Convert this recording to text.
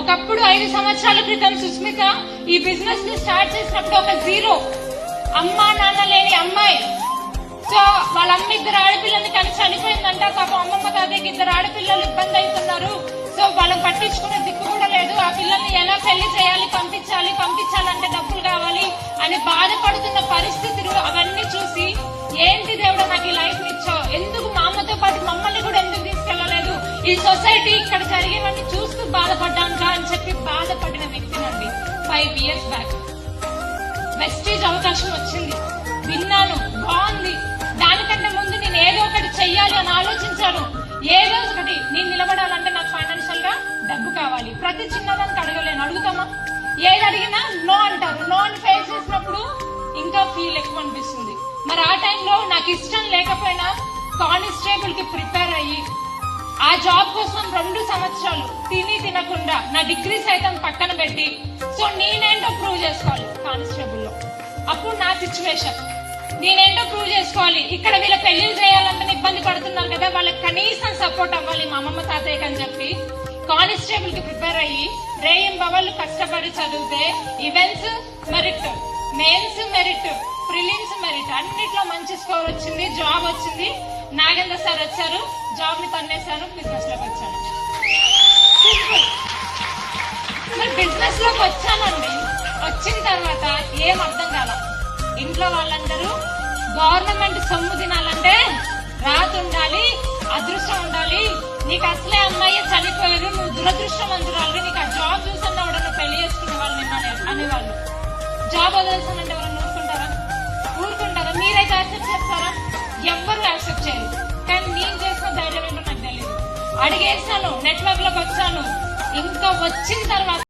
ఒకప్పుడు 5 సంవత్సరాల క్రితం సుస్మిత ఈ బిజినెస్ ని స్టార్ట్ చేసినప్పుడు ఒక జీరో, అమ్మా నాన్న లేని అమ్మాయి. సో వాళ్ళ అమ్మ 2 ఆడపిల్లల్ని కానీ చనిపోయిందంట. పాపం అమ్మమ్మ తాతయ్యకి 2 ఆడపిల్లలు ఇబ్బంది అవుతున్నారు. సో వాళ్ళని పట్టించుకునే దిక్కు కూడా లేదు. ఆ పిల్లల్ని ఎలా పెళ్లి చేయాలి, పంపించాలంటే డబ్బులు కావాలి అని బాధపడుతున్న పరిస్థితులు అవన్నీ చూసి, ఏంటి దేవుడు నాకు ఈ లైఫ్ ఇచ్చావు, ఎందుకు మా అమ్మతో పాటు మమ్మల్ని కూడా ఎందుకు తీసుకెళ్లలేదు, ఈ సొసైటీ ఇక్కడ జరిగేవన్నీ చూస్తూ బాధపడ్డాను అని చెప్పి బాధపడిన వ్యక్తినండి. 5 years బ్యాక్ వెస్టేజ్ అవకాశం వచ్చింది, విన్నాను, బాగుంది. దానికంటే ముందు నేను ఏదో ఒకటి చెయ్యాలి అని ఆలోచించాను. ఏదో ఒకటి నేను నిలబడాలంటే నాకు ఫైనాన్షియల్ గా డబ్బు కావాలి. ప్రతి చిన్నదానికి అడగలేను, అడుగుతామా? ఏది అడిగినా నో అంటారు. నో అని ఫేస్ చేసినప్పుడు ఇంకా ఫీల్ ఎక్కువ అనిపిస్తుంది. మరి ఆ టైంలో నాకు ఇష్టం లేకపోయినా కానిస్టేబుల్ కి ప్రిపేర్ అయ్యి ఆ జాబ్ కోసం 2 సంవత్సరాలు తినకుండా నా డిగ్రీ సైతం పక్కన పెట్టి, సో నేనేంటో ప్రూవ్ చేసుకోవాలి కానిస్టేబుల్ లో. అప్పుడు నా సిచ్యువేషన్ నేనేంటో ప్రూవ్ చేసుకోవాలి. ఇక్కడ వీళ్ళ పెళ్లిళ్ళు చేయాలంటే ఇబ్బంది పడుతున్నారు కదా, వాళ్ళకి కనీసం సపోర్ట్ అవ్వాలి మా అమ్మమ్మ తాతయ్యకి అని చెప్పి కానిస్టేబుల్ కి ప్రిపేర్ అయ్యి రేయింబవళ్ళు కష్టపడి చదివితే events merit, mains merit, prelims merit అన్నిట్లో మంచి స్కోర్ వచ్చింది. జాబ్ వచ్చింది. నాగేంద్ర సార్ వచ్చారు, జాబ్ ని తన్నేశాను, బిజినెస్ లోకి వచ్చాను. సింపుల్. మరి బిజినెస్ లోకి వచ్చానండి. వచ్చిన తర్వాత ఏం అర్థం కాల. ఇంట్లో వాళ్ళందరూ గవర్నమెంట్ సొమ్ము తినాలంటే రాత ఉండాలి, అదృష్టం ఉండాలి, నీకు అసలే అమ్మాయి చనిపోయారు, నువ్వు దురదృష్టవంతురాలు, నీకు ఆ జాబ్ చూసన్నా కూడా నువ్వు పెళ్లి చేసుకునే వాళ్ళు అనేవాళ్ళు. జాబ్ వదిలేసానంటే ఎవరైనా ఊరుకుంటారా? మీరైతే యాక్సెప్ట్ చేస్తారా? ఎవ్వరు యాక్సెప్ట్ చేయరు. కానీ నేను చేసిన ధైర్యం ఏంటో నాకు తెలియదు. అడిగేసాను, నెట్వర్క్ లోకి వచ్చాను. ఇంకా వచ్చిన తర్వాత